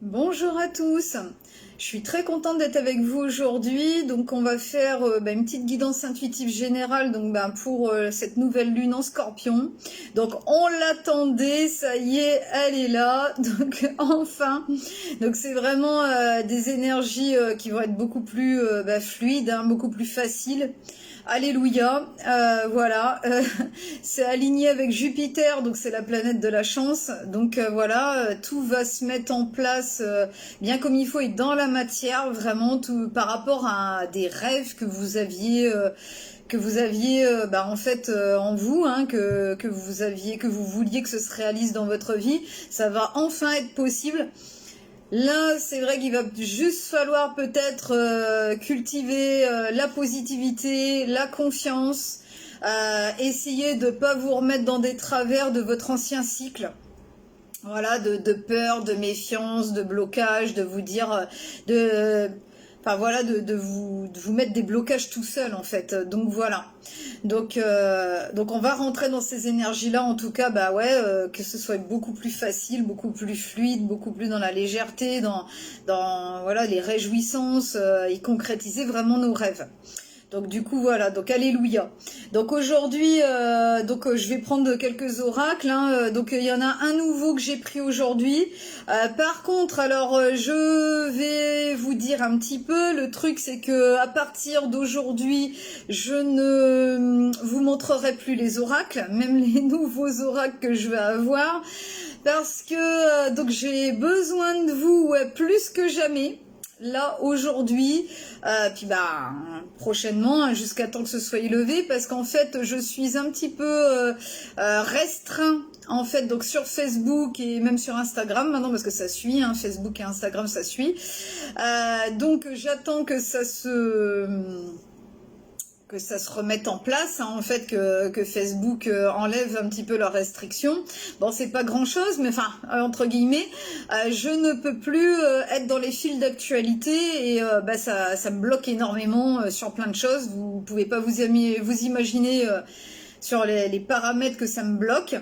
Bonjour à tous, je suis très contente d'être avec vous aujourd'hui. Donc on va faire une petite guidance intuitive générale pour cette nouvelle lune en Scorpion. Donc on l'attendait, ça y est, elle est là. Donc enfin, donc c'est vraiment des énergies qui vont être beaucoup plus fluides, hein, beaucoup plus faciles. Alléluia, voilà, c'est aligné avec Jupiter, donc c'est la planète de la chance. Donc voilà, tout va se mettre en place bien comme il faut et dans la matière, vraiment tout par rapport à des rêves que vous aviez en fait en vous, hein, que vous vouliez que ça se réalise dans votre vie. Ça va enfin être possible. Là, c'est vrai qu'il va juste falloir peut-être cultiver la positivité, la confiance, essayer de pas vous remettre dans des travers de votre ancien cycle. Voilà, de peur, de méfiance, de blocage, de vous dire, enfin voilà, de vous mettre des blocages tout seul en fait. Donc voilà. Donc on va rentrer dans ces énergies-là, en tout cas, que ce soit beaucoup plus facile, beaucoup plus fluide, beaucoup plus dans la légèreté, dans voilà les réjouissances et concrétiser vraiment nos rêves. Donc du coup voilà, donc alléluia. Donc aujourd'hui, je vais prendre quelques oracles, hein. Donc il y en a un nouveau que j'ai pris aujourd'hui. Par contre, alors je vais vous dire un petit peu. Le truc c'est que à partir d'aujourd'hui, je ne vous montrerai plus les oracles, même les nouveaux oracles que je vais avoir, parce que donc j'ai besoin de vous plus que jamais. Là aujourd'hui, prochainement, hein, jusqu'à temps que ce soit élevé, parce qu'en fait je suis un petit peu restreint en fait, donc sur Facebook et même sur Instagram maintenant, parce que ça suit, hein, Facebook et Instagram ça suit. Donc j'attends que ça se remette en place, hein, en fait, que Facebook enlève un petit peu leurs restrictions. Bon, c'est pas grand chose, mais enfin, entre guillemets, je ne peux plus être dans les fils d'actualité et ça me bloque énormément sur plein de choses. Vous pouvez pas vous imaginer sur les paramètres que ça me bloque.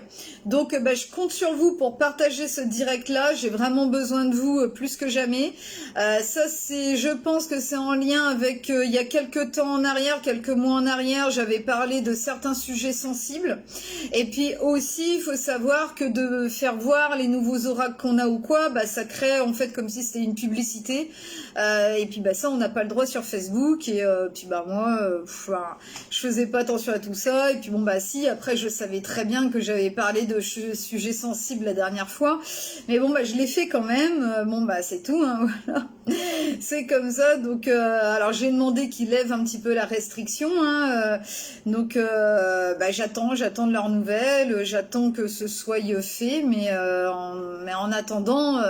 Donc je compte sur vous pour partager ce direct là. J'ai vraiment besoin de vous plus que jamais. Je pense que c'est en lien avec il y a quelques temps en arrière, quelques mois en arrière, j'avais parlé de certains sujets sensibles. Et puis aussi, il faut savoir que de faire voir les nouveaux oracles qu'on a ou quoi, ça crée en fait comme si c'était une publicité. Et puis ça, on n'a pas le droit sur Facebook. Et moi, je faisais pas attention à tout ça. Et puis si, après je savais très bien que j'avais parlé de sujets sensibles la dernière fois, mais je l'ai fait quand même. C'est tout, hein, voilà. C'est comme ça. Donc alors j'ai demandé qu'ils lèvent un petit peu la restriction, hein, j'attends de leurs nouvelles, j'attends que ce soit fait, mais en attendant,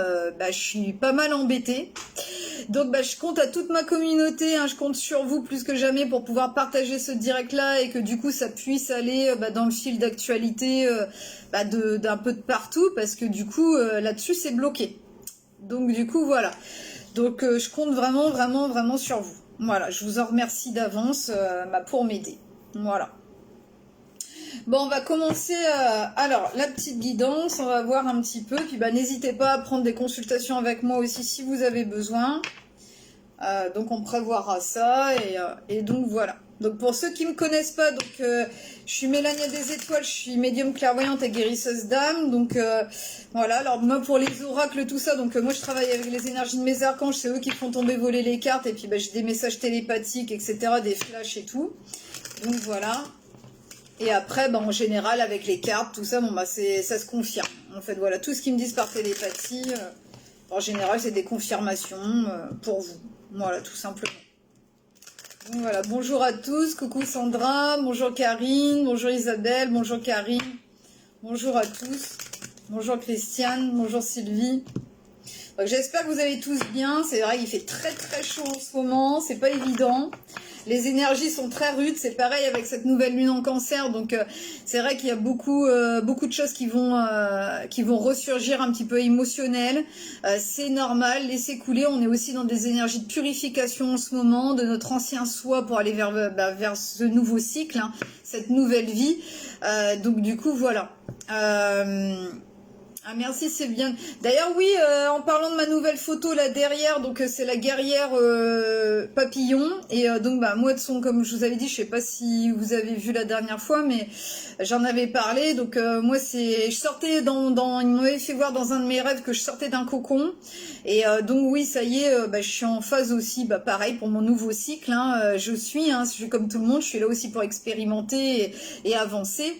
je suis pas mal embêtée. Donc je compte à toute ma communauté, hein, je compte sur vous plus que jamais pour pouvoir partager ce direct là et que du coup ça puisse aller dans le fil d'actualité d'un peu de partout, parce que du coup là-dessus c'est bloqué. Donc du coup voilà. Donc je compte vraiment vraiment vraiment sur vous. Voilà, je vous en remercie d'avance pour m'aider. Voilà. Bon, on va commencer, alors, la petite guidance, on va voir un petit peu, puis n'hésitez pas à prendre des consultations avec moi aussi si vous avez besoin. Donc on prévoira ça, et donc voilà. Donc pour ceux qui me connaissent pas, donc je suis Mélania des Étoiles, je suis médium clairvoyante et guérisseuse d'âme. Donc voilà, alors moi pour les oracles, tout ça, donc moi je travaille avec les énergies de mes archanges, c'est eux qui font tomber voler les cartes, et puis j'ai des messages télépathiques, etc., des flashs et tout. Donc voilà. Et après, en général, avec les cartes, tout ça, ça se confirme. En fait, voilà, tout ce qu'ils me disent par télépathie, en général, c'est des confirmations pour vous. Voilà, tout simplement. Donc voilà, bonjour à tous, coucou Sandra, bonjour Karine, bonjour Isabelle, bonjour Karine, bonjour à tous, bonjour Christiane, bonjour Sylvie. J'espère que vous allez tous bien. C'est vrai qu'il fait très très chaud en ce moment, c'est pas évident. Les énergies sont très rudes, c'est pareil avec cette nouvelle lune en Cancer, donc c'est vrai qu'il y a beaucoup de choses qui vont ressurgir un petit peu émotionnelles. C'est normal, laissez couler. On est aussi dans des énergies de purification en ce moment de notre ancien soi pour aller vers ce nouveau cycle, hein, cette nouvelle vie. Donc du coup voilà. Ah merci, c'est bien. D'ailleurs oui, en parlant de ma nouvelle photo là derrière, donc c'est la guerrière papillon et donc bah moi de son, comme je vous avais dit, je sais pas si vous avez vu la dernière fois, mais j'en avais parlé. Donc moi je sortais il m'avait fait voir dans un de mes rêves que je sortais d'un cocon et donc oui ça y est, bah, je suis en phase aussi, bah pareil pour mon nouveau cycle. Hein, je suis comme tout le monde, je suis là aussi pour expérimenter et avancer.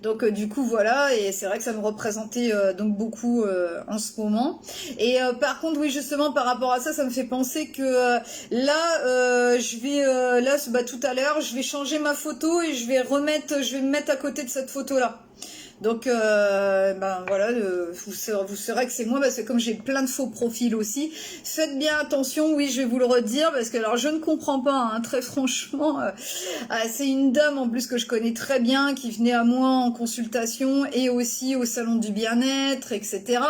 Donc du coup voilà, et c'est vrai que ça me représentait donc beaucoup en ce moment. Et par contre oui justement par rapport à ça, ça me fait penser que là je vais bah, tout à l'heure je vais changer ma photo et je vais me mettre à côté de cette photo là. Donc ben voilà, vous saurez que c'est moi parce que comme j'ai plein de faux profils aussi, faites bien attention. Oui, je vais vous le redire parce que alors je ne comprends pas, hein, très franchement. C'est une dame en plus que je connais très bien qui venait à moi en consultation et aussi au salon du bien-être, etc.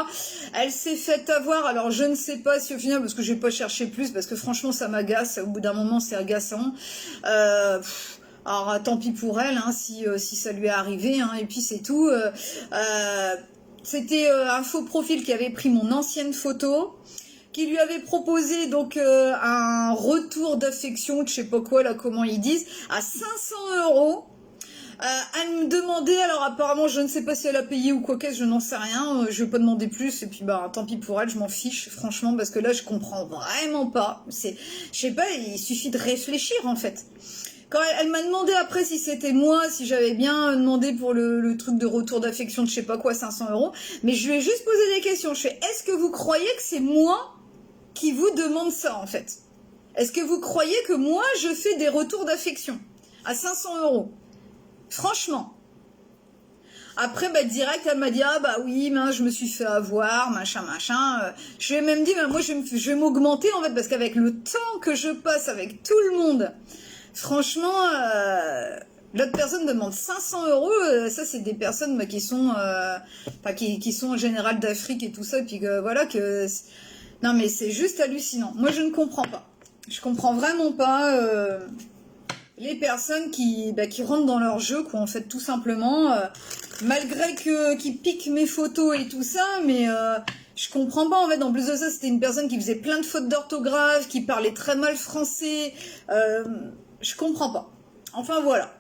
Elle s'est faite avoir. Alors je ne sais pas si au final, parce que je vais pas chercher plus parce que franchement ça m'agace. Au bout d'un moment c'est agaçant. Alors tant pis pour elle, hein, si ça lui est arrivé, hein, et puis c'est tout. C'était un faux profil qui avait pris mon ancienne photo, qui lui avait proposé donc un retour d'affection, je sais pas quoi là, comment ils disent, à 500 €. Elle me demandait, alors apparemment je ne sais pas si elle a payé ou quoi qu'est-ce, je n'en sais rien, je vais pas demander plus et puis bah tant pis pour elle, je m'en fiche franchement parce que là je comprends vraiment pas. Je sais pas, il suffit de réfléchir en fait. Quand elle m'a demandé après si c'était moi, si j'avais bien demandé pour le truc de retour d'affection de je sais pas quoi, 500 €, mais je lui ai juste posé des questions. Je fais, est-ce que vous croyez que c'est moi qui vous demande ça en fait? Est-ce que vous croyez que moi je fais des retours d'affection à 500 €? Franchement. Après, bah, direct, elle m'a dit, ah bah oui, je me suis fait avoir, machin. Je lui ai même dit, bah, moi je vais m'augmenter en fait, parce qu'avec le temps que je passe avec tout le monde, franchement, l'autre personne demande 500 €, ça c'est des personnes bah, qui sont qui sont en général d'Afrique et tout ça, et puis voilà que... Non mais c'est juste hallucinant. Moi je ne comprends pas. Je comprends vraiment pas les personnes qui rentrent dans leur jeu, quoi, en fait, tout simplement. Malgré qu'ils piquent mes photos et tout ça, mais... je comprends pas en fait. En plus de ça, c'était une personne qui faisait plein de fautes d'orthographe, qui parlait très mal français. Je comprends pas. Enfin voilà.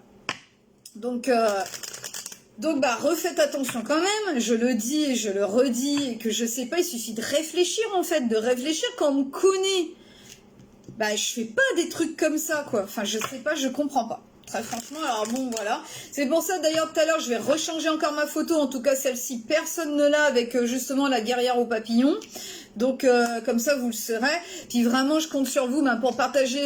Donc bah refaites attention quand même. Je le dis et je le redis et que je sais pas. Il suffit de réfléchir en fait, de réfléchir quand on me connaît. Bah je fais pas des trucs comme ça quoi. Enfin je sais pas, je comprends pas. Très franchement, alors bon voilà. C'est pour ça d'ailleurs tout à l'heure je vais rechanger encore ma photo, en tout cas celle-ci personne ne l'a avec justement la guerrière au papillon. Donc comme ça vous le saurez. Puis vraiment je compte sur vous pour partager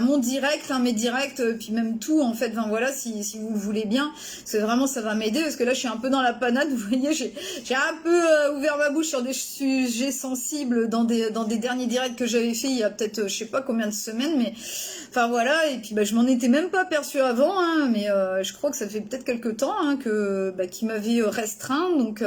mon direct, mes directs, puis même tout en fait. Voilà si vous le voulez bien. C'est vraiment ça va m'aider parce que là je suis un peu dans la panade. Vous voyez j'ai un peu ouvert ma bouche sur des sujets sensibles dans des derniers directs que j'avais fait il y a peut-être je sais pas combien de semaines, mais enfin voilà. Et puis je m'en étais même pas aperçue avant, hein, mais je crois que ça fait peut-être quelques temps hein, que qui m'avait restreint. Donc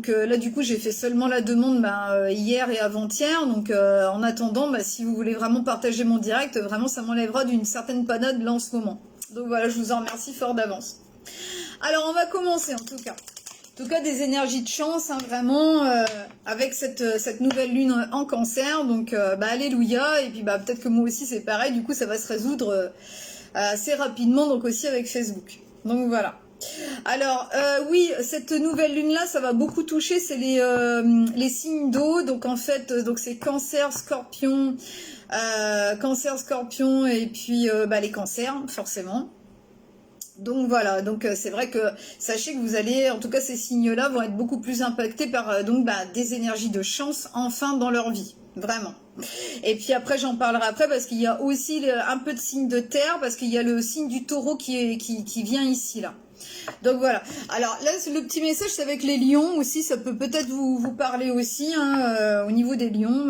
là du coup j'ai fait seulement la demande hier et avant-hier. Donc en attendant, si vous voulez vraiment partager mon direct, vraiment ça m'enlèvera d'une certaine panade là en ce moment. Donc voilà, je vous en remercie fort d'avance. Alors on va commencer en tout cas. En tout cas des énergies de chance, hein, vraiment, avec cette nouvelle lune en cancer. Donc alléluia. Et puis peut-être que moi aussi c'est pareil, du coup ça va se résoudre assez rapidement, donc aussi avec Facebook. Donc voilà. Alors oui, cette nouvelle lune là, ça va beaucoup toucher, c'est les signes d'eau. Donc en fait, c'est Cancer, Scorpion, et puis les cancers forcément. Donc voilà, donc c'est vrai que sachez que vous allez, en tout cas ces signes-là vont être beaucoup plus impactés par des énergies de chance enfin dans leur vie, vraiment. Et puis après j'en parlerai après parce qu'il y a aussi un peu de signe de terre, parce qu'il y a le signe du taureau qui vient ici là. Donc voilà. Alors là, le petit message, c'est avec les lions aussi. Ça peut peut-être vous parler aussi hein, au niveau des lions.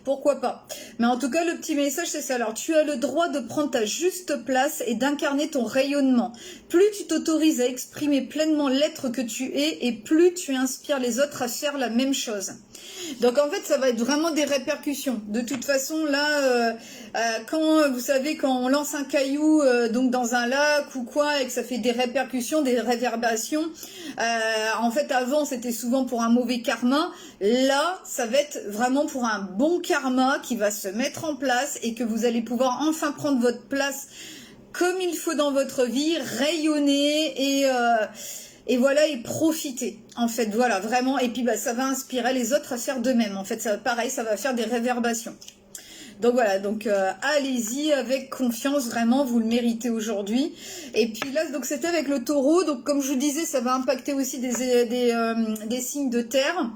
Pourquoi pas. Mais en tout cas, le petit message, c'est ça. Alors, tu as le droit de prendre ta juste place et d'incarner ton rayonnement. Plus tu t'autorises à exprimer pleinement l'être que tu es et plus tu inspires les autres à faire la même chose. Donc en fait, ça va être vraiment des répercussions. De toute façon, là, quand vous savez, quand on lance un caillou donc dans un lac ou quoi, et que ça fait des répercussions, des réverbérations, en fait, avant, c'était souvent pour un mauvais karma. Là, ça va être vraiment pour un bon karma qui va se mettre en place et que vous allez pouvoir enfin prendre votre place comme il faut dans votre vie, rayonner et voilà, et profiter, en fait, voilà, vraiment. Et puis, bah, ça va inspirer les autres à faire de même. En fait, ça, pareil, ça va faire des réverbations. Donc voilà, donc allez-y avec confiance, vraiment, vous le méritez aujourd'hui. Et puis là, donc c'était avec le taureau. Donc comme je vous disais, ça va impacter aussi des signes de terre.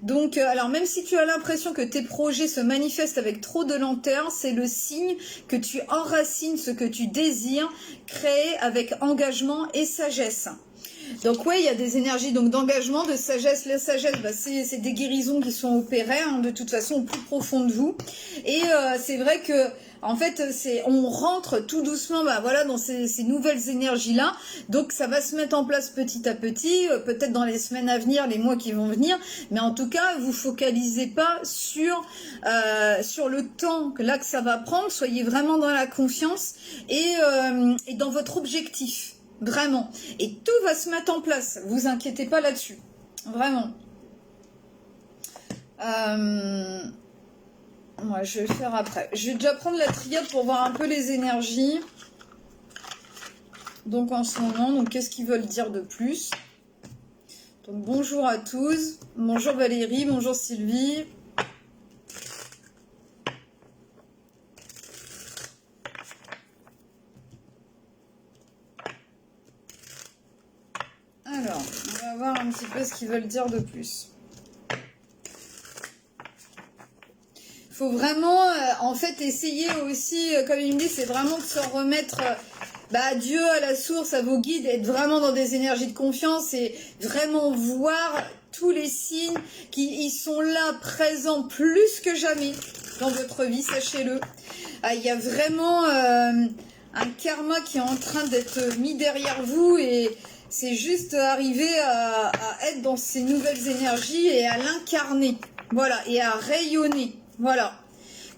Donc, alors même si tu as l'impression que tes projets se manifestent avec trop de lenteur, c'est le signe que tu enracines ce que tu désires créer avec engagement et sagesse. Donc ouais, il y a des énergies donc d'engagement, de sagesse. La sagesse, bah, c'est des guérisons qui sont opérées hein, de toute façon au plus profond de vous. Et c'est vrai que en fait, on rentre tout doucement, bah voilà, dans ces nouvelles énergies-là. Donc ça va se mettre en place petit à petit, peut-être dans les semaines à venir, les mois qui vont venir. Mais en tout cas, vous focalisez pas sur le temps que là que ça va prendre. Soyez vraiment dans la confiance et dans votre objectif. Vraiment. Et tout va se mettre en place. Vous inquiétez pas là-dessus. Vraiment. Moi, je vais le faire après. Je vais déjà prendre la triade pour voir un peu les énergies. Donc, en ce moment, donc qu'est-ce qu'ils veulent dire de plus? Donc, bonjour à tous. Bonjour Valérie, bonjour Sylvie. Alors, on va voir un petit peu ce qu'ils veulent dire de plus. Il faut vraiment, en fait, essayer aussi, comme il me dit, c'est vraiment de se remettre à Dieu, à la source, à vos guides, être vraiment dans des énergies de confiance et vraiment voir tous les signes qui sont là, présents plus que jamais dans votre vie, sachez-le. Il y a vraiment un karma qui est en train d'être mis derrière vous et c'est juste arriver à être dans ces nouvelles énergies et à l'incarner, voilà, et à rayonner, voilà,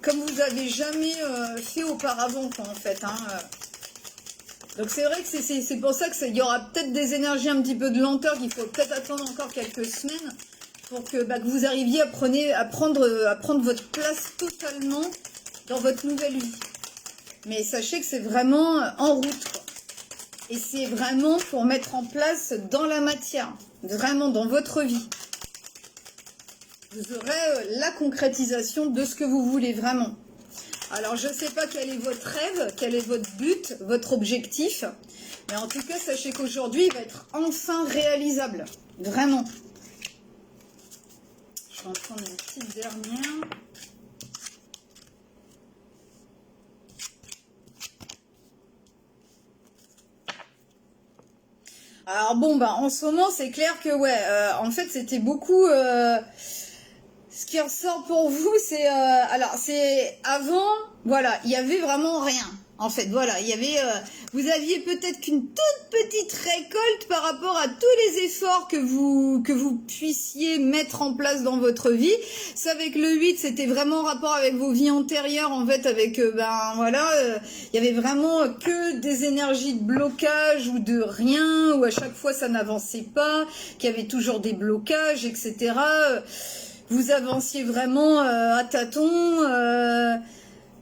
comme vous n'avez jamais fait auparavant, quoi, en fait, hein. Donc c'est vrai que c'est pour ça qu'il y aura peut-être des énergies un petit peu de lenteur, qu'il faut peut-être attendre encore quelques semaines pour que vous arriviez à prendre votre place totalement dans votre nouvelle vie. Mais sachez que c'est vraiment en route, quoi. Et c'est vraiment pour mettre en place dans la matière, vraiment dans votre vie. Vous aurez la concrétisation de ce que vous voulez vraiment. Alors, je ne sais pas quel est votre rêve, quel est votre but, votre objectif. Mais en tout cas, sachez qu'aujourd'hui, il va être enfin réalisable. Vraiment. Je vais en prendre une petite dernière. Alors bon, en ce moment, c'est clair que ouais, en fait, c'était beaucoup... ce qui ressort pour vous, c'est... alors, c'est avant, voilà, il y avait vraiment rien. En fait, voilà, il y avait... vous aviez peut-être qu'une toute petite récolte par rapport à tous les efforts que vous puissiez mettre en place dans votre vie. C'est avec le 8, c'était vraiment en rapport avec vos vies antérieures, en fait, avec, voilà, il y avait vraiment que des énergies de blocage ou de rien, où à chaque fois ça n'avançait pas, qu'il y avait toujours des blocages, etc. Vous avanciez vraiment à tâtons,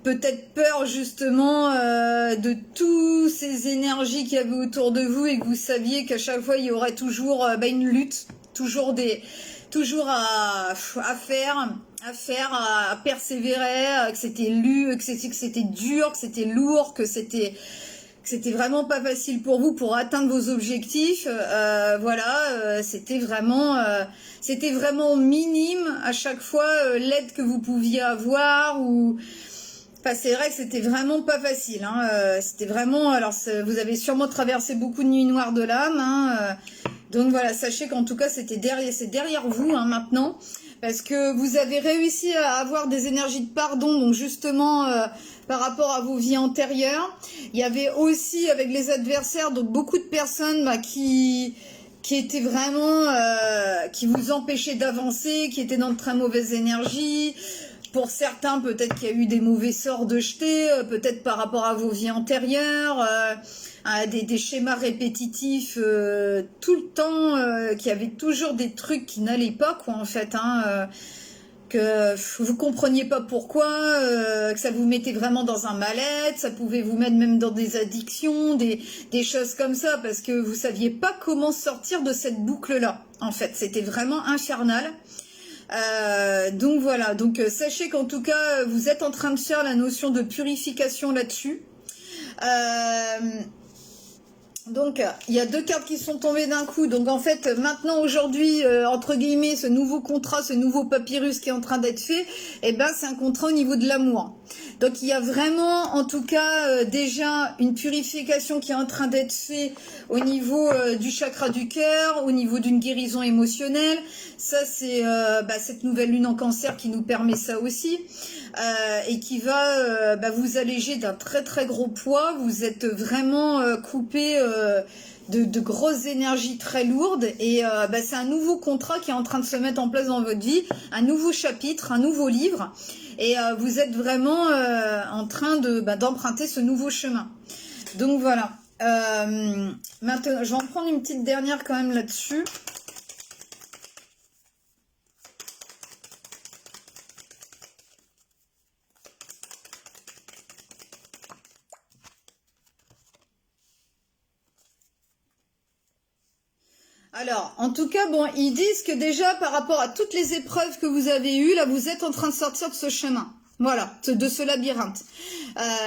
peut-être peur justement de toutes ces énergies qu'il y avait autour de vous et que vous saviez qu'à chaque fois il y aurait toujours une lutte, toujours à faire, à persévérer, que c'était que c'était dur, que c'était lourd, que c'était vraiment pas facile pour vous pour atteindre vos objectifs. Voilà, c'était vraiment minime à chaque fois l'aide que vous pouviez avoir ou... Enfin, c'est vrai que c'était vraiment pas facile, hein. C'était vraiment... Alors, vous avez sûrement traversé beaucoup de nuits noires de l'âme, hein. Donc voilà, sachez qu'en tout cas, c'est derrière vous, hein, maintenant. Parce que vous avez réussi à avoir des énergies de pardon, donc justement, par rapport à vos vies antérieures. Il y avait aussi, avec les adversaires, donc beaucoup de personnes qui qui était vraiment, qui vous empêchait d'avancer, qui était dans de très mauvaises énergies. Pour certains, peut-être qu'il y a eu des mauvais sorts de jetés, peut-être par rapport à vos vies antérieures, des schémas répétitifs tout le temps, qui avaient toujours des trucs qui n'allaient pas, quoi, en fait, hein, que vous compreniez pas pourquoi, que ça vous mettait vraiment dans un mal-être, ça pouvait vous mettre même dans des addictions, des choses comme ça, parce que vous saviez pas comment sortir de cette boucle-là. En fait, c'était vraiment infernal. Donc voilà, donc sachez qu'en tout cas, vous êtes en train de faire la notion de purification là-dessus. Donc, il y a 2 cartes qui sont tombées d'un coup. Donc, en fait, maintenant, aujourd'hui, entre guillemets, ce nouveau contrat, ce nouveau papyrus qui est en train d'être fait, eh ben, c'est un contrat au niveau de l'amour. Donc, il y a vraiment, en tout cas, déjà une purification qui est en train d'être faite au niveau du chakra du cœur, au niveau d'une guérison émotionnelle. Ça, c'est cette nouvelle lune en cancer qui nous permet ça aussi. Et qui va vous alléger d'un très très gros poids. Vous êtes vraiment coupé de grosses énergies très lourdes et c'est un nouveau contrat qui est en train de se mettre en place dans votre vie, un nouveau chapitre, un nouveau livre et vous êtes vraiment en train de d'emprunter ce nouveau chemin. Donc voilà. Maintenant, je vais en prendre une petite dernière quand même là-dessus. Alors, en tout cas, bon, ils disent que déjà, par rapport à toutes les épreuves que vous avez eues, là, vous êtes en train de sortir de ce chemin. Voilà, de ce labyrinthe.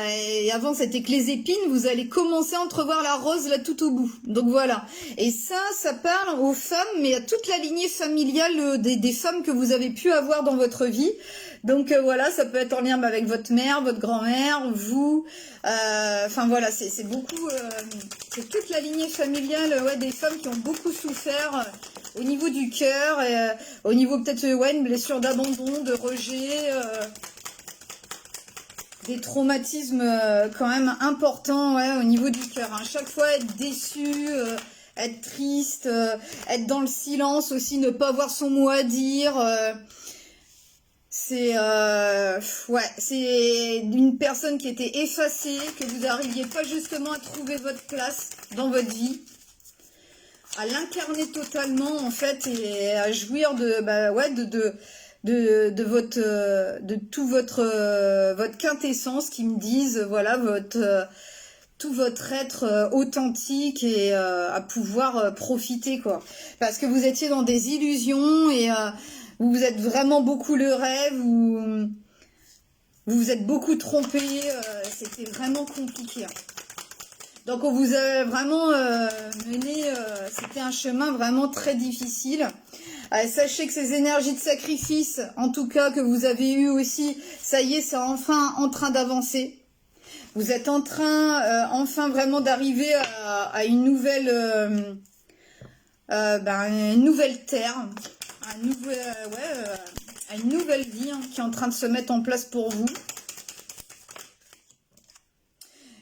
Et avant, c'était que les épines, vous allez commencer à entrevoir la rose là tout au bout. Donc voilà. Et ça parle aux femmes, mais à toute la lignée familiale des femmes que vous avez pu avoir dans votre vie. Donc voilà, ça peut être en lien avec votre mère, votre grand-mère, vous. Enfin voilà, c'est beaucoup, c'est toute la lignée familiale, ouais, des femmes qui ont beaucoup souffert au niveau du cœur, au niveau peut-être une blessure d'abandon, de rejet. Des traumatismes quand même importants, ouais, au niveau du cœur. Hein. Chaque fois être déçu, être triste, être dans le silence aussi, ne pas avoir son mot à dire. C'est une personne qui était effacée, que vous n'arriviez pas justement à trouver votre place dans votre vie, à l'incarner totalement en fait et à jouir de tout votre quintessence qui me disent voilà tout votre être authentique et à pouvoir profiter quoi, parce que vous étiez dans des illusions et vous vous êtes vraiment beaucoup le rêve, vous vous êtes beaucoup trompé, c'était vraiment compliqué. Donc on vous a vraiment mené, c'était un chemin vraiment très difficile. Sachez que ces énergies de sacrifice, en tout cas que vous avez eues aussi, ça y est, c'est enfin en train d'avancer. Vous êtes en train enfin vraiment d'arriver à une nouvelle terre, à une nouvelle vie hein, qui est en train de se mettre en place pour vous.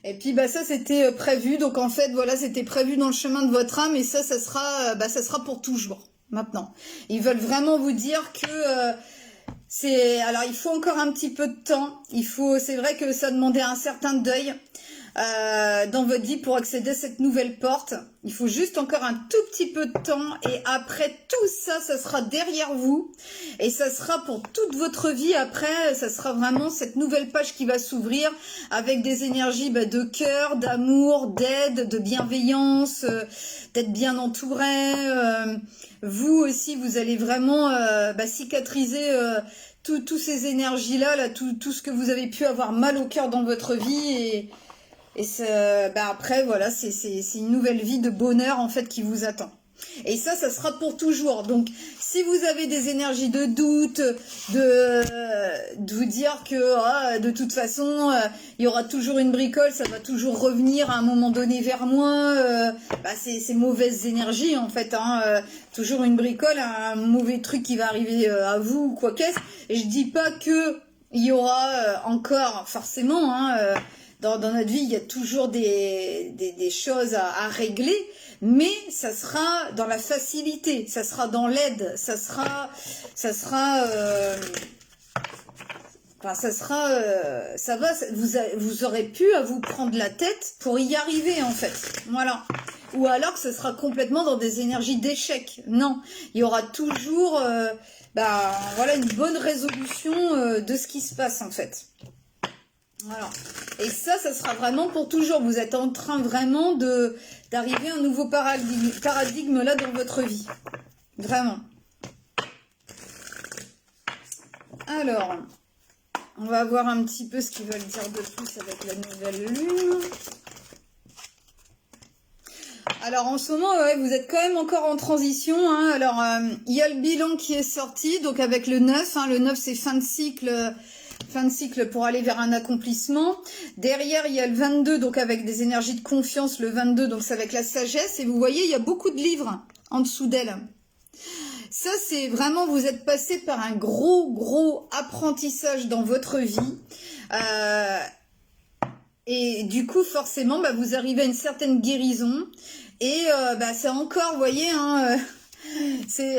Et puis ça c'était prévu, donc en fait voilà c'était prévu dans le chemin de votre âme et ça sera pour toujours maintenant. Ils veulent vraiment vous dire que alors il faut encore un petit peu de temps, c'est vrai que ça demandait un certain deuil dans votre vie pour accéder à cette nouvelle porte. Il faut juste encore un tout petit peu de temps et après tout ça, ça sera derrière vous et ça sera pour toute votre vie. Après, ça sera vraiment cette nouvelle page qui va s'ouvrir avec des énergies de cœur, d'amour, d'aide, de bienveillance, d'être bien entouré. Vous aussi, vous allez vraiment cicatriser tous ces énergies-là, tout ce que vous avez pu avoir mal au cœur dans votre vie et après, voilà, c'est une nouvelle vie de bonheur, en fait, qui vous attend. Et ça sera pour toujours. Donc, si vous avez des énergies de doute, de vous dire que de toute façon, il y aura toujours une bricole, ça va toujours revenir à un moment donné vers moi, c'est mauvaises énergies, en fait. Hein, toujours une bricole, un mauvais truc qui va arriver à vous, ou quoi qu'est-ce. Et je dis pas que il y aura encore, forcément, dans notre vie, il y a toujours des choses à régler, mais ça sera dans la facilité, ça sera dans l'aide, ça sera ça va, vous aurez pu à vous prendre la tête pour y arriver en fait, voilà. Ou alors que ce sera complètement dans des énergies d'échec. Non, il y aura toujours, voilà, une bonne résolution de ce qui se passe en fait. Voilà. Et ça sera vraiment pour toujours. Vous êtes en train vraiment d'arriver à un nouveau paradigme là dans votre vie, vraiment. Alors. On va voir un petit peu ce qu'ils veulent dire de plus avec la nouvelle lune. Alors en ce moment, ouais, vous êtes quand même encore en transition. Hein. Alors il y a le bilan qui est sorti, donc avec le 9. Hein. Le 9 c'est fin de cycle pour aller vers un accomplissement. Derrière il y a le 22, donc avec des énergies de confiance. Le 22, donc c'est avec la sagesse. Et vous voyez, il y a beaucoup de livres en dessous d'elle. Ça, c'est vraiment, vous êtes passé par un gros apprentissage dans votre vie. Et du coup, forcément, vous arrivez à une certaine guérison. Et c'est encore, vous voyez, hein,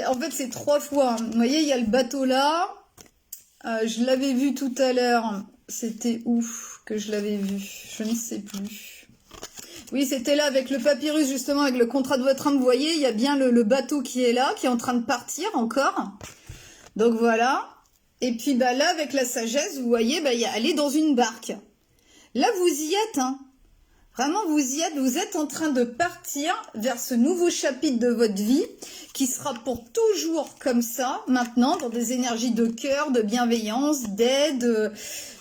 en fait, c'est 3 fois. Vous voyez, il y a le bateau là. Je l'avais vu tout à l'heure. C'était où que je l'avais vu? Je ne sais plus. Oui, c'était là avec le papyrus, justement, avec le contrat de votre âme. Vous voyez, il y a bien le bateau qui est là, qui est en train de partir encore. Donc voilà. Et puis là, avec la sagesse, vous voyez, elle est dans une barque. Là, vous y êtes, hein. Vraiment, vous y êtes. Vous êtes en train de partir vers ce nouveau chapitre de votre vie qui sera pour toujours comme ça, maintenant, dans des énergies de cœur, de bienveillance, d'aide,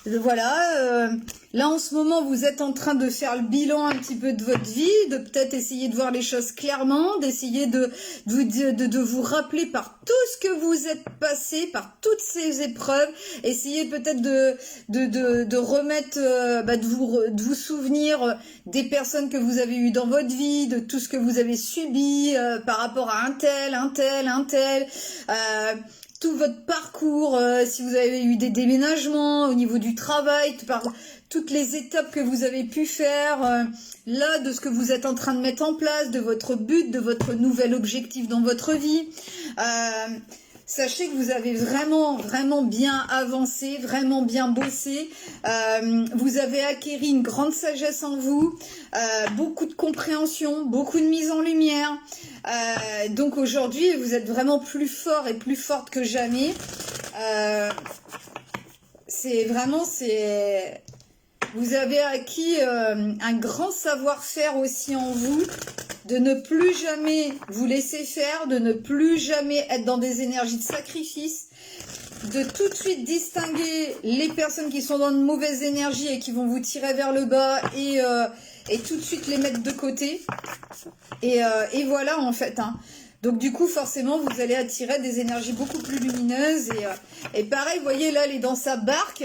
voilà. Là, en ce moment, vous êtes en train de faire le bilan un petit peu de votre vie, de peut-être essayer de voir les choses clairement, d'essayer de vous rappeler par tout ce que vous êtes passé, par toutes ces épreuves, essayer peut-être de remettre, de vous souvenir des personnes que vous avez eues dans votre vie, de tout ce que vous avez subi par rapport à un tel, tout votre parcours, si vous avez eu des déménagements au niveau du travail, toutes les étapes que vous avez pu faire, là, de ce que vous êtes en train de mettre en place, de votre but, de votre nouvel objectif dans votre vie. Sachez que vous avez vraiment bien avancé, vraiment bien bossé. Vous avez acquéri une grande sagesse en vous, beaucoup de compréhension, beaucoup de mise en lumière. Donc aujourd'hui, vous êtes vraiment plus fort et plus forte que jamais. Vous avez acquis un grand savoir-faire aussi en vous, de ne plus jamais vous laisser faire, de ne plus jamais être dans des énergies de sacrifice, de tout de suite distinguer les personnes qui sont dans de mauvaises énergies et qui vont vous tirer vers le bas et tout de suite les mettre de côté. Et voilà en fait. Hein. Donc du coup, forcément, vous allez attirer des énergies beaucoup plus lumineuses. Et pareil, vous voyez, là, elle est dans sa barque.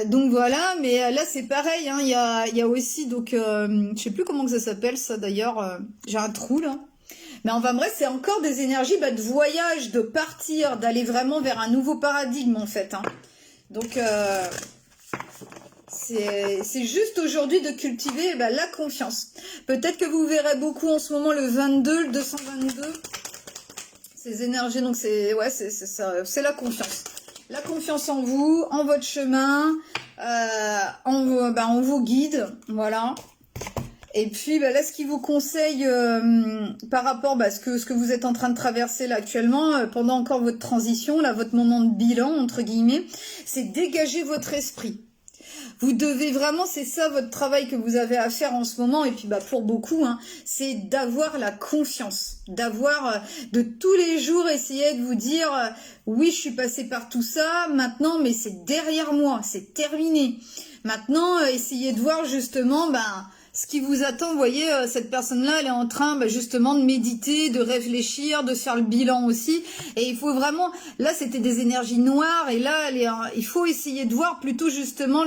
Donc voilà, mais là c'est pareil, hein, il y a aussi, donc je sais plus comment que ça s'appelle ça d'ailleurs, j'ai un trou là. Mais enfin bref, c'est encore des énergies de voyage, de partir, d'aller vraiment vers un nouveau paradigme en fait. Hein. Donc c'est juste aujourd'hui de cultiver la confiance. Peut-être que vous verrez beaucoup en ce moment le 22, le 222, ces énergies, donc c'est la confiance. La confiance en vous, en votre chemin, en vos guides, voilà. Et puis là, ce qui vous conseille par rapport à ce que vous êtes en train de traverser là actuellement, pendant encore votre transition, là, votre moment de bilan, entre guillemets, c'est dégager votre esprit. Vous devez vraiment, c'est ça votre travail que vous avez à faire en ce moment, et puis pour beaucoup, hein, c'est d'avoir la confiance, de tous les jours essayer de vous dire, oui, je suis passé par tout ça, maintenant, mais c'est derrière moi, c'est terminé. Maintenant, essayez de voir justement, ce qui vous attend. Vous voyez, cette personne-là, elle est en train justement de méditer, de réfléchir, de faire le bilan aussi. Et il faut vraiment, là c'était des énergies noires, et là il faut essayer de voir plutôt justement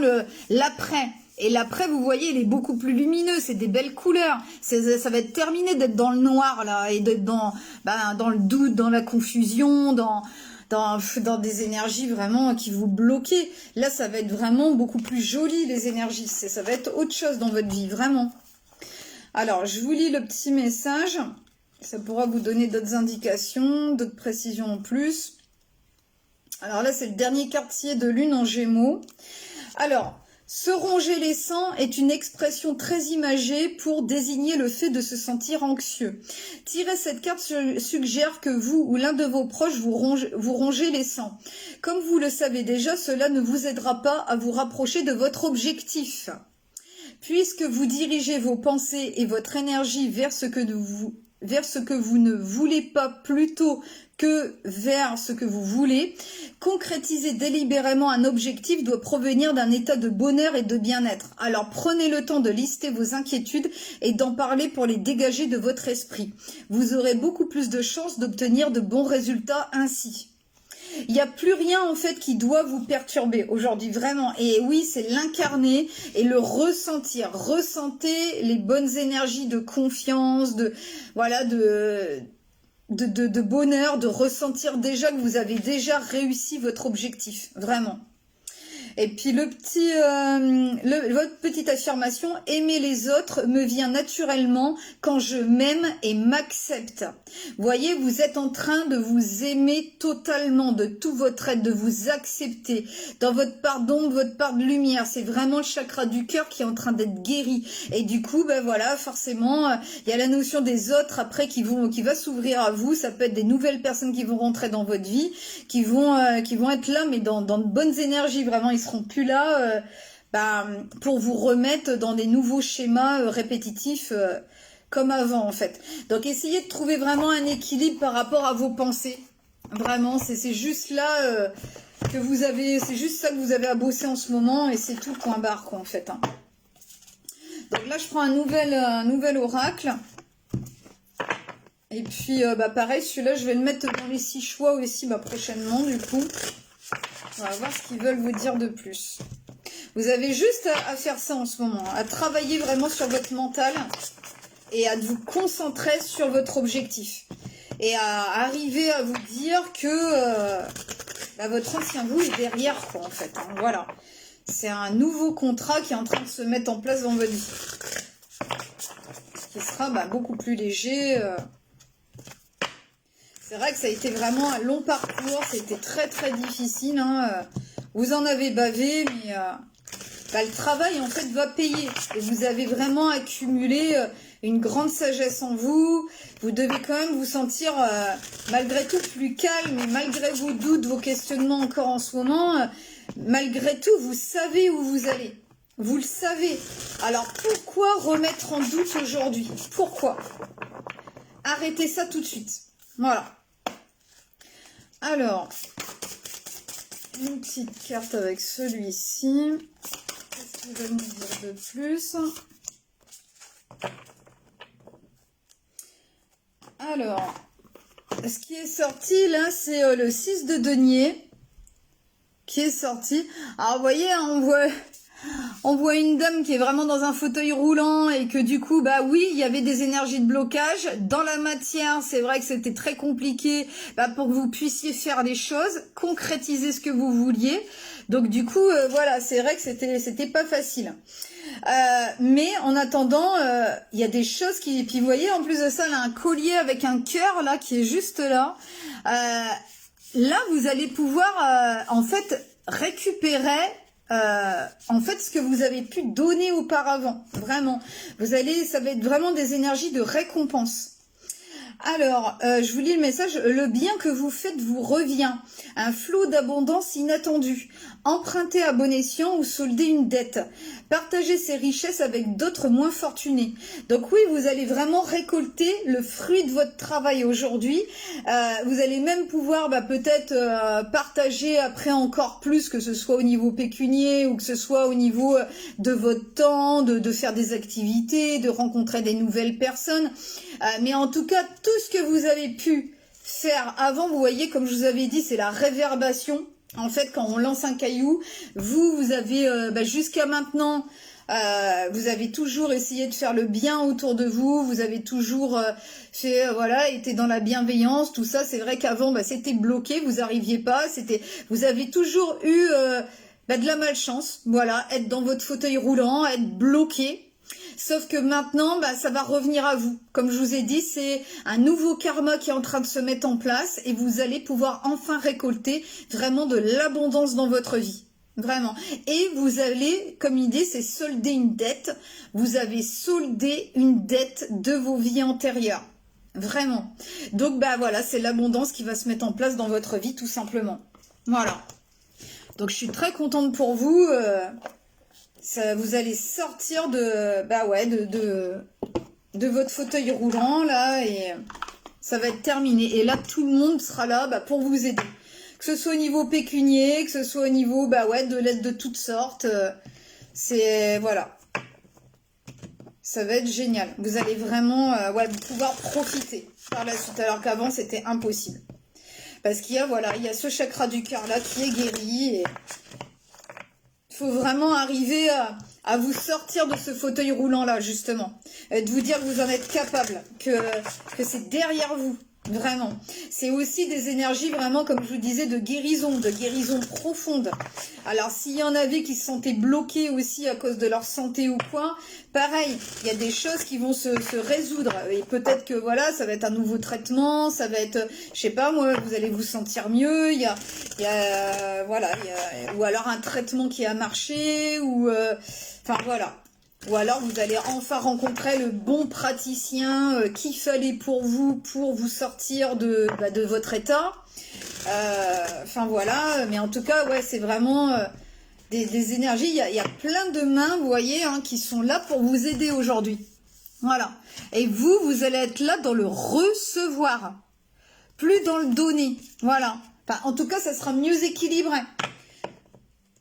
l'après. Et l'après, vous voyez, il est beaucoup plus lumineux, c'est des belles couleurs. Ça va être terminé d'être dans le noir là, et d'être dans le doute, dans la confusion, dans des énergies vraiment qui vous bloquaient. Là, ça va être vraiment beaucoup plus joli, les énergies. Ça va être autre chose dans votre vie, vraiment. Alors, je vous lis le petit message. Ça pourra vous donner d'autres indications, d'autres précisions en plus. Alors là, c'est le dernier quartier de lune en Gémeaux. Alors, se ronger les sangs est une expression très imagée pour désigner le fait de se sentir anxieux. Tirer cette carte suggère que vous ou l'un de vos proches vous rongez les sangs. Comme vous le savez déjà, cela ne vous aidera pas à vous rapprocher de votre objectif. Puisque vous dirigez vos pensées et votre énergie vers ce que vous ne voulez pas plutôt que vers ce que vous voulez, concrétiser délibérément un objectif doit provenir d'un état de bonheur et de bien-être. Alors prenez le temps de lister vos inquiétudes et d'en parler pour les dégager de votre esprit. Vous aurez beaucoup plus de chances d'obtenir de bons résultats ainsi. Il n'y a plus rien en fait qui doit vous perturber aujourd'hui, vraiment. Et oui, c'est l'incarner et le ressentir. Ressentez les bonnes énergies de confiance, de bonheur, de ressentir déjà que vous avez déjà réussi votre objectif, vraiment. Et puis votre petite affirmation, aimer les autres me vient naturellement quand je m'aime et m'accepte. Voyez, vous êtes en train de vous aimer totalement, de tout votre être, de vous accepter dans votre part d'ombre, votre part de lumière. C'est vraiment le chakra du cœur qui est en train d'être guéri. Et du coup, ben voilà, forcément, il y a la notion des autres après qui va s'ouvrir à vous. Ça peut être des nouvelles personnes qui vont rentrer dans votre vie, qui vont être là, mais dans de bonnes énergies, vraiment. Ils seront plus là pour vous remettre dans des nouveaux schémas répétitifs comme avant en fait. Donc essayez de trouver vraiment un équilibre par rapport à vos pensées. Vraiment, c'est juste là que vous avez, c'est juste ça que vous avez à bosser en ce moment et c'est tout, point barre quoi en fait. Hein. Donc là je prends un nouvel oracle. Et puis pareil, celui-là je vais le mettre dans les 6 choix aussi prochainement du coup. On va voir ce qu'ils veulent vous dire de plus. Vous avez juste à faire ça en ce moment, à travailler vraiment sur votre mental et à vous concentrer sur votre objectif. Et à arriver à vous dire que votre ancien vous est derrière, quoi, en fait. Hein, voilà. C'est un nouveau contrat qui est en train de se mettre en place dans votre vie. Ce qui sera beaucoup plus léger. C'est vrai que ça a été vraiment un long parcours, c'était très très difficile. Hein. Vous en avez bavé, mais le travail en fait va payer. Et vous avez vraiment accumulé une grande sagesse en vous. Vous devez quand même vous sentir malgré tout plus calme, et malgré vos doutes, vos questionnements encore en ce moment. Malgré tout, vous savez où vous allez. Vous le savez. Alors pourquoi remettre en doute aujourd'hui? Pourquoi? Arrêtez ça tout de suite. Voilà. Alors, une petite carte avec celui-ci. Qu'est-ce qu'il va nous dire de plus? Alors, ce qui est sorti là, c'est le 6 de denier qui est sorti. Alors, vous voyez, on voit une dame qui est vraiment dans un fauteuil roulant et que du coup, oui, il y avait des énergies de blocage. Dans la matière, c'est vrai que c'était très compliqué pour que vous puissiez faire les choses, concrétiser ce que vous vouliez. Donc du coup, voilà, c'est vrai que c'était pas facile. Mais en attendant, il y a des choses qui... Puis vous voyez, en plus de ça, elle a un collier avec un cœur là qui est juste là. Là, vous allez pouvoir en fait récupérer... en fait ce que vous avez pu donner auparavant, vraiment. Ça va être vraiment des énergies de récompense. Alors, je vous lis le message. Le bien que vous faites vous revient. Un flot d'abondance inattendue. Empruntez à bon escient ou soldez une dette. Partagez ces richesses avec d'autres moins fortunés. Donc oui, vous allez vraiment récolter le fruit de votre travail aujourd'hui. Vous allez même pouvoir peut-être partager après encore plus, que ce soit au niveau pécunier ou que ce soit au niveau de votre temps, de faire des activités, de rencontrer des nouvelles personnes. Mais en tout cas, tout ce que vous avez pu faire avant, vous voyez, comme je vous avais dit, c'est la réverbération. En fait, quand on lance un caillou, vous avez jusqu'à maintenant Vous avez toujours essayé de faire le bien autour de vous, vous avez toujours fait, voilà, été dans la bienveillance, tout ça. C'est vrai qu'avant, bah, c'était bloqué, vous arriviez pas, vous avez toujours eu bah, de la malchance, voilà, être dans votre fauteuil roulant, être bloqué. Sauf que maintenant, bah, ça va revenir à vous. Comme je vous ai dit, c'est un nouveau karma qui est en train de se mettre en place et vous allez pouvoir enfin récolter vraiment de l'abondance dans votre vie. Vraiment. Et vous allez, comme idée, c'est solder une dette. Vous avez soldé une dette de vos vies antérieures. Vraiment. Donc, bah voilà, c'est l'abondance qui va se mettre en place dans votre vie, tout simplement. Voilà. Donc, je suis très contente pour vous. Vous allez sortir de votre fauteuil roulant là et ça va être terminé. Et là, tout le monde sera là bah, pour vous aider. Que ce soit au niveau pécunier, que ce soit au niveau de l'aide de toutes sortes. Voilà. Ça va être génial. Vous allez vraiment pouvoir profiter par la suite. Alors qu'avant, c'était impossible. Parce qu'il y a ce chakra du cœur là qui est guéri et il faut vraiment arriver à vous sortir de ce fauteuil roulant là, justement. De vous dire que vous en êtes capable, que c'est derrière vous, vraiment. C'est aussi des énergies vraiment, comme je vous disais, de guérison profonde. Alors, s'il y en avait qui se sentaient bloqués aussi à cause de leur santé ou quoi, pareil, il y a des choses qui vont se résoudre. Et peut-être que voilà, ça va être un nouveau traitement, ça va être, je sais pas moi, vous allez vous sentir mieux, ou alors un traitement qui a marché, ou enfin voilà. Ou alors vous allez enfin rencontrer le bon praticien qu'il fallait pour vous sortir de votre état. Enfin voilà, mais en tout cas, ouais, c'est vraiment des énergies. Il y a plein de mains, vous voyez, hein, qui sont là pour vous aider aujourd'hui. Voilà. Et vous allez être là dans le recevoir, plus dans le donner. Voilà. Enfin, en tout cas, ça sera mieux équilibré.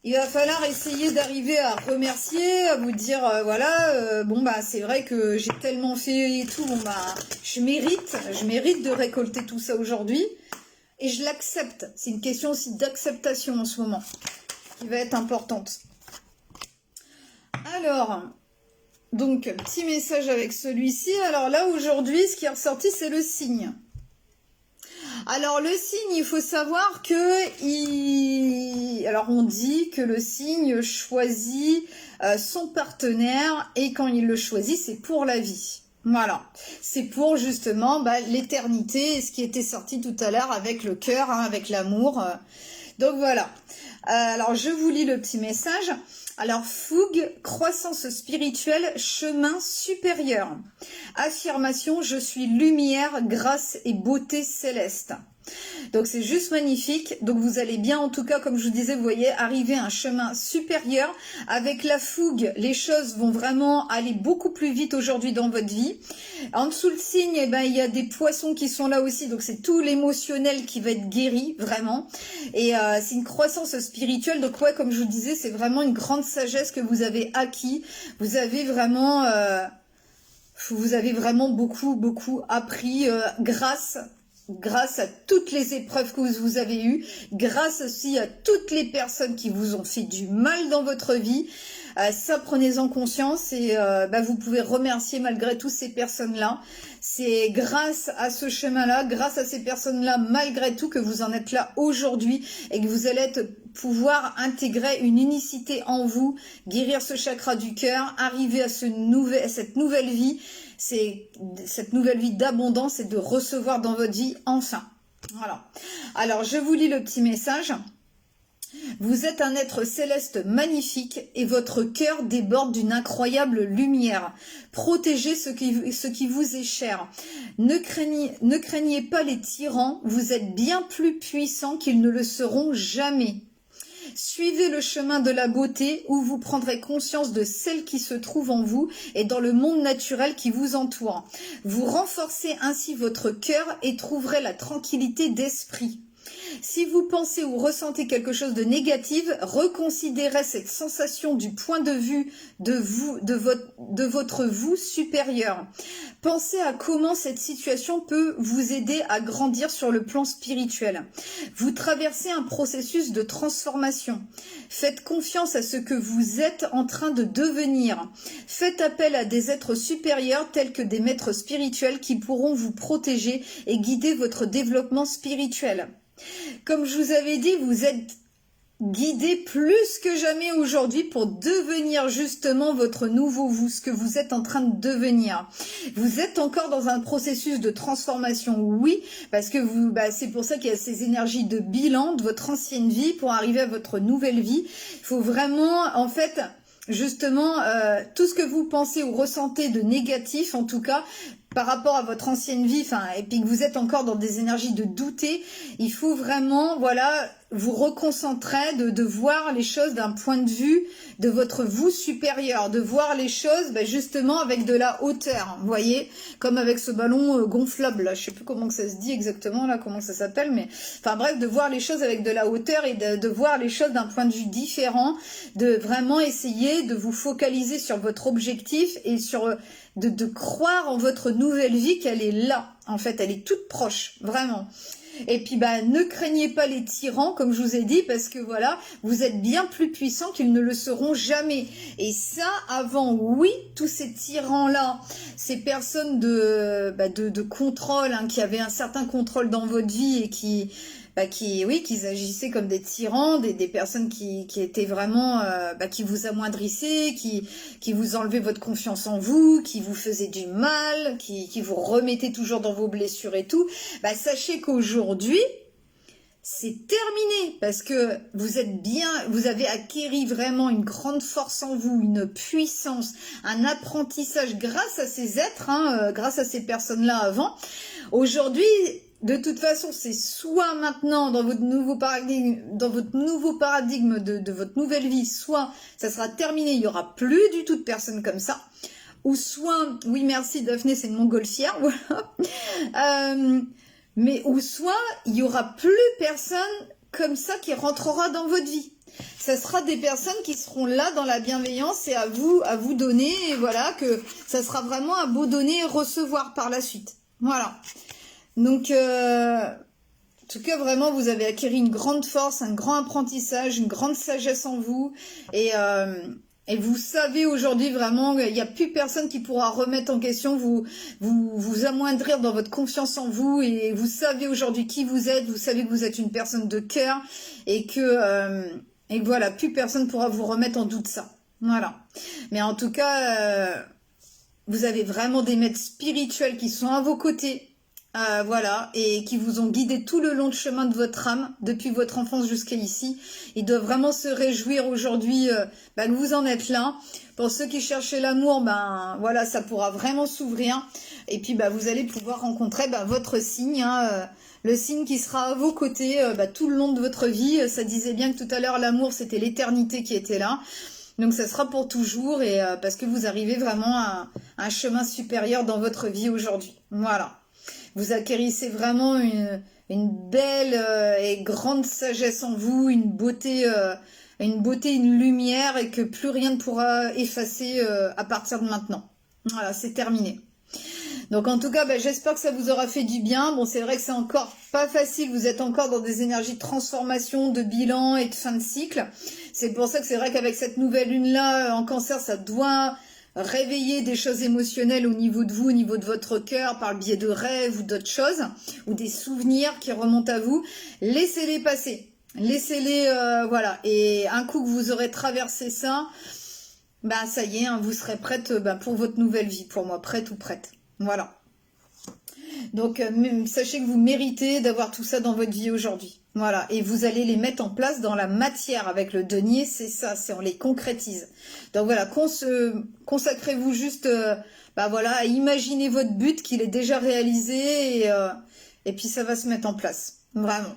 Il va falloir essayer d'arriver à remercier, à vous dire, c'est vrai que j'ai tellement fait et tout, je mérite de récolter tout ça aujourd'hui. Et je l'accepte. C'est une question aussi d'acceptation en ce moment, qui va être importante. Alors, donc, petit message avec celui-ci. Alors là, aujourd'hui, ce qui est ressorti, c'est le signe. Alors le signe, il faut savoir que alors on dit que le signe choisit son partenaire et quand il le choisit, c'est pour la vie. Voilà, c'est pour justement l'éternité, ce qui était sorti tout à l'heure avec le cœur, hein, avec l'amour. Donc voilà. Alors je vous lis le petit message. Alors, fougue, croissance spirituelle, chemin supérieur. Affirmation, je suis lumière, grâce et beauté céleste. Donc, c'est juste magnifique. Donc, vous allez bien, en tout cas, comme je vous disais, vous voyez, arriver à un chemin supérieur. Avec la fougue, les choses vont vraiment aller beaucoup plus vite aujourd'hui dans votre vie. En dessous le signe, il y a des poissons qui sont là aussi. Donc, c'est tout l'émotionnel qui va être guéri, vraiment. Et c'est une croissance spirituelle. Donc, ouais, comme je vous disais, c'est vraiment une grande sagesse que vous avez acquis. Vous avez vraiment beaucoup appris grâce à toutes les épreuves que vous avez eues, grâce aussi à toutes les personnes qui vous ont fait du mal dans votre vie. Ça, prenez-en conscience et vous pouvez remercier malgré tout ces personnes-là. C'est grâce à ce chemin-là, grâce à ces personnes-là, malgré tout, que vous en êtes là aujourd'hui et que vous allez pouvoir intégrer une unicité en vous, guérir ce chakra du cœur, arriver à cette nouvelle vie. C'est cette nouvelle vie d'abondance et de recevoir dans votre vie enfin. Voilà. Alors, je vous lis le petit message. Vous êtes un être céleste magnifique et votre cœur déborde d'une incroyable lumière. Protégez ce qui vous est cher. Ne craignez pas les tyrans, vous êtes bien plus puissants qu'ils ne le seront jamais. Suivez le chemin de la beauté où vous prendrez conscience de celle qui se trouve en vous et dans le monde naturel qui vous entoure. Vous renforcez ainsi votre cœur et trouverez la tranquillité d'esprit. Si vous pensez ou ressentez quelque chose de négatif, reconsidérez cette sensation du point de vue de votre vous supérieur. Pensez à comment cette situation peut vous aider à grandir sur le plan spirituel. Vous traversez un processus de transformation. Faites confiance à ce que vous êtes en train de devenir. Faites appel à des êtres supérieurs tels que des maîtres spirituels qui pourront vous protéger et guider votre développement spirituel. Comme je vous avais dit, vous êtes guidé plus que jamais aujourd'hui pour devenir justement votre nouveau vous, ce que vous êtes en train de devenir. Vous êtes encore dans un processus de transformation, oui, parce que c'est pour ça qu'il y a ces énergies de bilan de votre ancienne vie pour arriver à votre nouvelle vie. Il faut vraiment, en fait, justement, tout ce que vous pensez ou ressentez de négatif, en tout cas, par rapport à votre ancienne vie, et puis que vous êtes encore dans des énergies de douter, il faut vraiment, voilà, vous reconcentrer, de voir les choses d'un point de vue de votre vous supérieur, de voir les choses justement avec de la hauteur, vous voyez, comme avec ce ballon gonflable, là, je sais plus comment que ça se dit exactement, là, comment ça s'appelle, mais enfin bref, de voir les choses avec de la hauteur et de voir les choses d'un point de vue différent, de vraiment essayer de vous focaliser sur votre objectif et sur de croire en votre nouvelle vie qu'elle est là, en fait, elle est toute proche, vraiment. Et puis ne craignez pas les tyrans, comme je vous ai dit, parce que voilà, vous êtes bien plus puissants qu'ils ne le seront jamais. Et ça, avant, oui, tous ces tyrans-là, ces personnes de contrôle, qui avaient un certain contrôle dans votre vie et qui agissaient comme des tyrans, des personnes qui étaient vraiment, qui vous amoindrissaient, qui vous enlevaient votre confiance en vous, qui vous faisaient du mal, qui vous remettaient toujours dans vos blessures et tout. Sachez qu'aujourd'hui, c'est terminé parce que vous avez acquéri vraiment une grande force en vous, une puissance, un apprentissage grâce à ces êtres, grâce à ces personnes-là avant. Aujourd'hui, de toute façon, c'est soit maintenant dans votre nouveau paradigme, de votre nouvelle vie, soit ça sera terminé, il y aura plus du tout de personnes comme ça, ou soit, oui merci Daphné, c'est une montgolfière, voilà, ou soit il y aura plus personne comme ça qui rentrera dans votre vie. Ça sera des personnes qui seront là dans la bienveillance et à vous donner, et voilà, que ça sera vraiment à vous donner et recevoir par la suite. Voilà. Donc, en tout cas, vraiment, vous avez acquis une grande force, un grand apprentissage, une grande sagesse en vous. Et vous savez aujourd'hui vraiment, il n'y a plus personne qui pourra remettre en question, vous amoindrir dans votre confiance en vous. Et vous savez aujourd'hui qui vous êtes, vous savez que vous êtes une personne de cœur et que voilà, plus personne pourra vous remettre en doute ça. Voilà. Mais en tout cas, vous avez vraiment des maîtres spirituels qui sont à vos côtés. Voilà, et qui vous ont guidé tout le long de chemin de votre âme, depuis votre enfance jusqu'à ici. Ils doivent vraiment se réjouir aujourd'hui que vous en êtes là. Pour ceux qui cherchaient l'amour, voilà, ça pourra vraiment s'ouvrir. Et puis vous allez pouvoir rencontrer votre signe, le signe qui sera à vos côtés tout le long de votre vie. Ça disait bien que tout à l'heure, l'amour, c'était l'éternité qui était là. Donc ça sera pour toujours, et parce que vous arrivez vraiment à un chemin supérieur dans votre vie aujourd'hui. Voilà. Vous acquérissez vraiment une belle et grande sagesse en vous, une beauté, une lumière, et que plus rien ne pourra effacer à partir de maintenant. Voilà, c'est terminé. Donc en tout cas, j'espère que ça vous aura fait du bien. Bon, c'est vrai que c'est encore pas facile, vous êtes encore dans des énergies de transformation, de bilan et de fin de cycle. C'est pour ça que c'est vrai qu'avec cette nouvelle lune-là en Cancer, ça doit réveiller des choses émotionnelles au niveau de vous, au niveau de votre cœur, par le biais de rêves ou d'autres choses, ou des souvenirs qui remontent à vous. Laissez-les passer, laissez-les, voilà. Et un coup que vous aurez traversé ça, ça y est, vous serez prête pour votre nouvelle vie, pour moi, prête ou prête. Voilà. Donc, sachez que vous méritez d'avoir tout ça dans votre vie aujourd'hui. Voilà, et vous allez les mettre en place dans la matière avec le denier, c'est ça, on les concrétise. Donc voilà, consacrez-vous juste, voilà, à imaginer votre but, qu'il est déjà réalisé, et puis ça va se mettre en place, vraiment.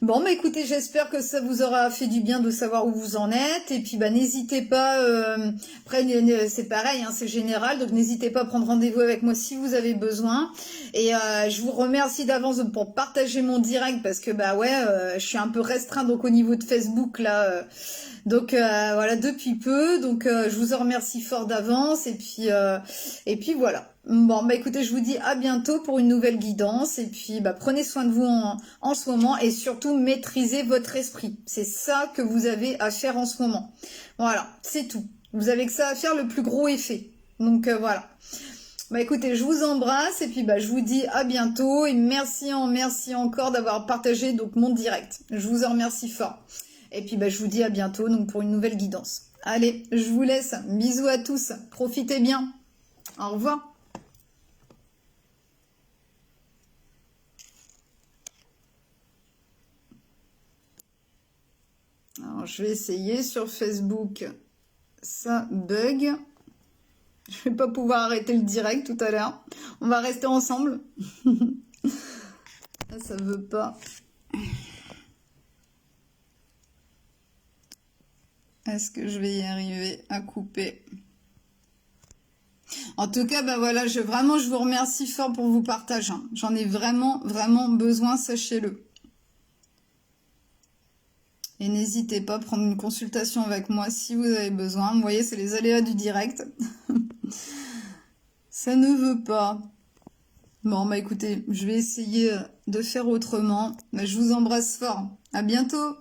Bon, bah écoutez, j'espère que ça vous aura fait du bien de savoir où vous en êtes. Et puis, bah n'hésitez pas, après, c'est pareil, hein, c'est général, donc n'hésitez pas à prendre rendez-vous avec moi si vous avez besoin. Et je vous remercie d'avance pour partager mon direct, parce que, bah ouais, je suis un peu restreint donc au niveau de Facebook, là. Donc voilà, depuis peu. Donc je vous en remercie fort d'avance. Et puis voilà. Bon, bah écoutez, je vous dis à bientôt pour une nouvelle guidance. Et puis bah, prenez soin de vous en ce moment et surtout maîtrisez votre esprit. C'est ça que vous avez à faire en ce moment. Voilà, c'est tout. Vous avez que ça à faire, le plus gros effet. Donc voilà. Bah écoutez, je vous embrasse et puis bah je vous dis à bientôt et merci encore d'avoir partagé donc mon direct. Je vous en remercie fort. Et puis bah je vous dis à bientôt donc pour une nouvelle guidance. Allez, je vous laisse. Bisous à tous. Profitez bien. Au revoir. Alors je vais essayer sur Facebook. Ça bug. Je vais pas pouvoir arrêter le direct tout à l'heure. On va rester ensemble. Ça veut pas. Est-ce que je vais y arriver à couper? En tout cas, bah voilà, vraiment, je vous remercie fort pour vos partages. Hein. J'en ai vraiment besoin, sachez-le. Et n'hésitez pas à prendre une consultation avec moi si vous avez besoin. Vous voyez, c'est les aléas du direct. Ça ne veut pas. Bon, bah écoutez, je vais essayer de faire autrement. Je vous embrasse fort. À bientôt.